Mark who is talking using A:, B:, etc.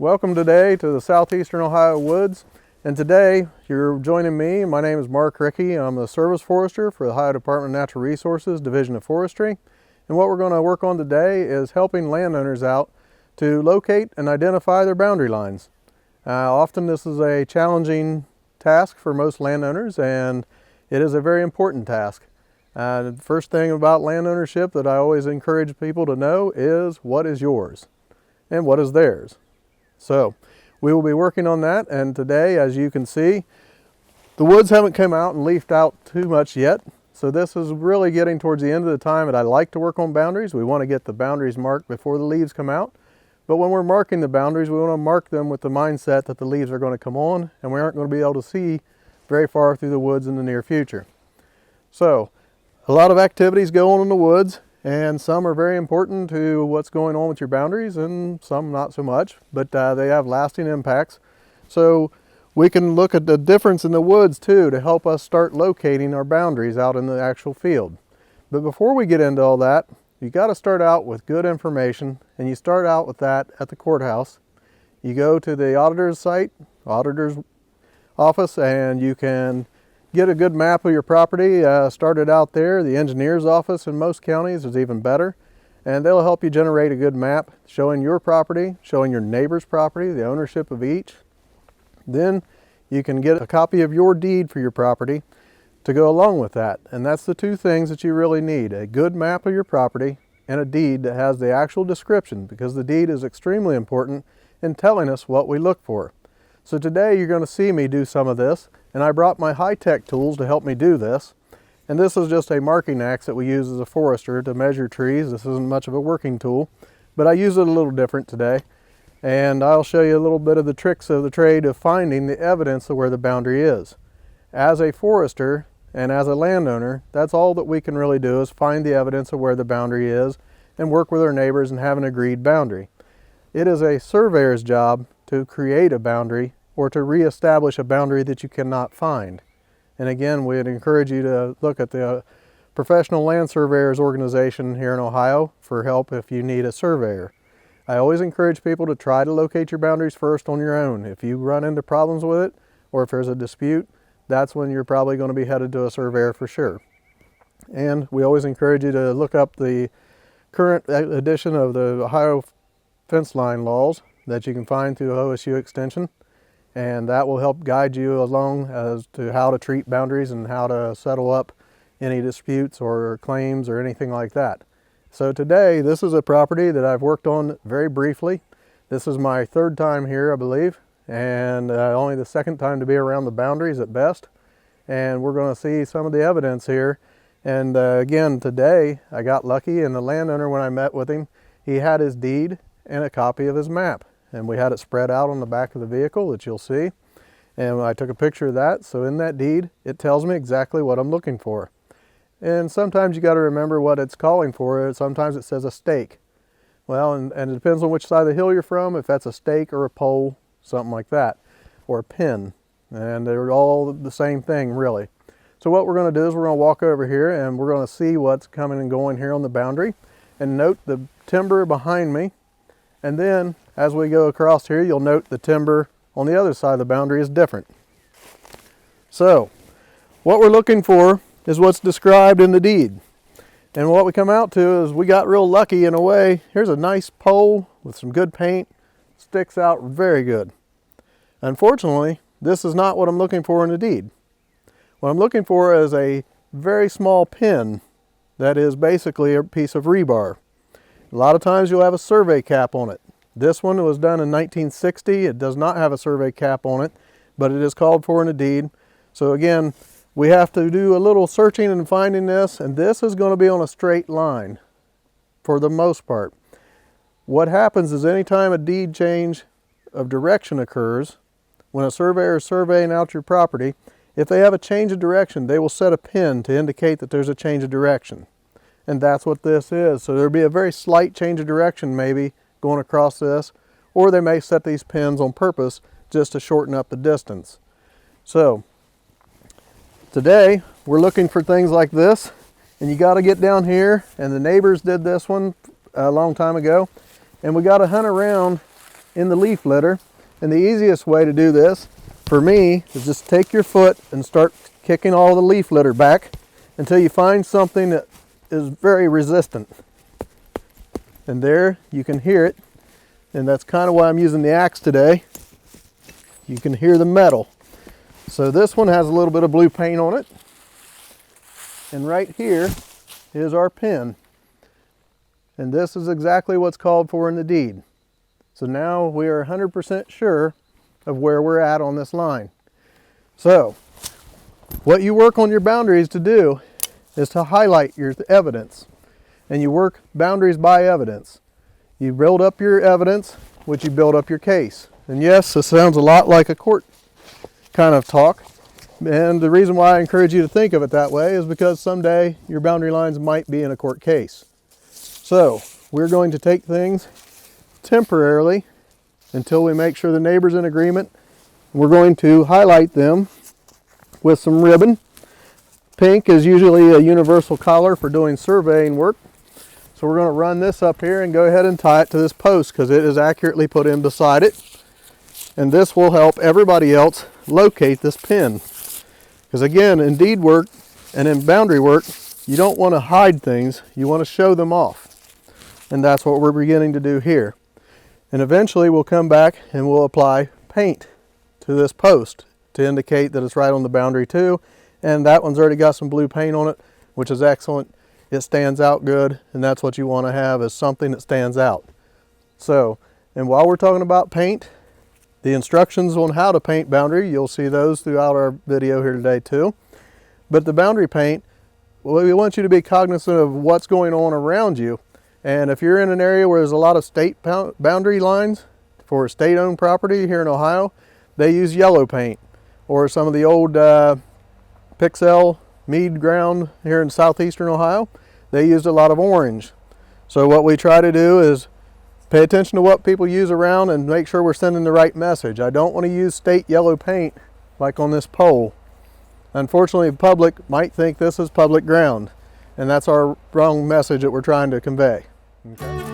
A: Welcome today to the southeastern Ohio woods, and today you're joining me. My name is Rickey. I'm the Service Forester for the Ohio Department of Natural Resources, Division of Forestry. And what we're going to work on today is helping landowners out to locate and identify their boundary lines. Often this is a challenging task for most landowners, and it is a very important task. The first thing about land ownership that I always encourage people to know is what is yours and what is theirs. So we will be working on that, and today, as you can see, the woods haven't come out and leafed out too much yet. So this is really getting towards the end of the time that I like to work on boundaries. We want to get the boundaries marked before the leaves come out. But when we're marking the boundaries, we want to mark them with the mindset that the leaves are going to come on and we aren't going to be able to see very far through the woods in the near future. So a lot of activities go on in the woods, and some are very important to what's going on with your boundaries and some not so much, but they have lasting impacts. So we can look at the difference in the woods too to help us start locating our boundaries out in the actual field. But before we get into all that, you got to start out with good information, and you start out with that at the courthouse. You go to the auditor's site, auditor's office, and you can get a good map of your property started out there. The engineer's office in most counties is even better, and they'll help you generate a good map showing your property, showing your neighbor's property, the ownership of each. Then you can get a copy of your deed for your property to go along with that. And that's the two things that you really need: a good map of your property and a deed that has the actual description, because the deed is extremely important in telling us what we look for. So today you're going to see me do some of this, and I brought my high-tech tools to help me do this. And this is just a marking axe that we use as a forester to measure trees. This isn't much of a working tool, but I use it a little different today. And I'll show you a little bit of the tricks of the trade of finding the evidence of where the boundary is. As a forester and as a landowner, that's all that we can really do, is find the evidence of where the boundary is and work with our neighbors and have an agreed boundary. It is a surveyor's job to create a boundary or to reestablish a boundary that you cannot find. And again, we'd encourage you to look at the Professional Land Surveyors Organization here in Ohio for help if you need a surveyor. I always encourage people to try to locate your boundaries first on your own. If you run into problems with it, or if there's a dispute, that's when you're probably going to be headed to a surveyor for sure. And we always encourage you to look up the current edition of the Ohio fence line laws that you can find through OSU Extension, and that will help guide you along as to how to treat boundaries and how to settle up any disputes or claims or anything like that. So today, this is a property that I've worked on very briefly. This is my third time here, I believe, and only the second time to be around the boundaries at best. And we're going to see some of the evidence here. And again, today I got lucky, and the landowner, when I met with him, he had his deed and a copy of his map. And we had it spread out on the back of the vehicle that you'll see. And I took a picture of that. So in that deed, it tells me exactly what I'm looking for. And sometimes you got to remember what it's calling for. Sometimes it says a stake. Well, and it depends on which side of the hill you're from, if that's a stake or a pole, something like that, or a pin. And they're all the same thing, really. So what we're going to do is we're going to walk over here and we're going to see what's coming and going here on the boundary, and note the timber behind me. And then as we go across here, you'll note the timber on the other side of the boundary is different. So what we're looking for is what's described in the deed. And what we come out to is we got real lucky in a way. Here's a nice pole with some good paint. Sticks out very good. Unfortunately, this is not what I'm looking for in the deed. What I'm looking for is a very small pin that is basically a piece of rebar. A lot of times you'll have a survey cap on it. This one was done in 1960. It does not have a survey cap on it, but it is called for in a deed. So again, we have to do a little searching and finding this, and this is going to be on a straight line for the most part. What happens is anytime a deed change of direction occurs, when a surveyor is surveying out your property, if they have a change of direction, they will set a pin to indicate that there's a change of direction. And that's what this is. So there'll be a very slight change of direction maybe going across this, or they may set these pins on purpose just to shorten up the distance. So today we're looking for things like this, and you got to get down here, and the neighbors did this one a long time ago, and we got to hunt around in the leaf litter. And the easiest way to do this, for me, is just take your foot and start kicking all the leaf litter back until you find something that is very resistant. And there, you can hear it. And that's kind of why I'm using the axe today. You can hear the metal. So this one has a little bit of blue paint on it. And right here is our pin. And this is exactly what's called for in the deed. So now we are 100% sure of where we're at on this line. So what you work on your boundaries to do is to highlight your evidence. And you work boundaries by evidence. You build up your evidence, which you build up your case. And yes, this sounds a lot like a court kind of talk. And the reason why I encourage you to think of it that way is because someday your boundary lines might be in a court case. So we're going to take things temporarily until we make sure the neighbor's in agreement. We're going to highlight them with some ribbon. Pink is usually a universal color for doing surveying work. So we're going to run this up here and go ahead and tie it to this post because it is accurately put in beside it. And this will help everybody else locate this pin. Because again, in deed work and in boundary work, you don't want to hide things, you want to show them off. And that's what we're beginning to do here. And eventually we'll come back and we'll apply paint to this post to indicate that it's right on the boundary too. And that one's already got some blue paint on it, which is excellent. It stands out good, and that's what you want to have, is something that stands out. So, and while we're talking about paint, the instructions on how to paint boundary, you'll see those throughout our video here today too. But the boundary paint, well, we want you to be cognizant of what's going on around you. And if you're in an area where there's a lot of state boundary lines for state-owned property here in Ohio, they use yellow paint. Or some of the old Pixel mead ground here in southeastern Ohio, they used a lot of orange. So what we try to do is pay attention to what people use around and make sure we're sending the right message. I don't want to use state yellow paint like on this pole. Unfortunately, the public might think this is public ground, and that's our wrong message that we're trying to convey. Okay.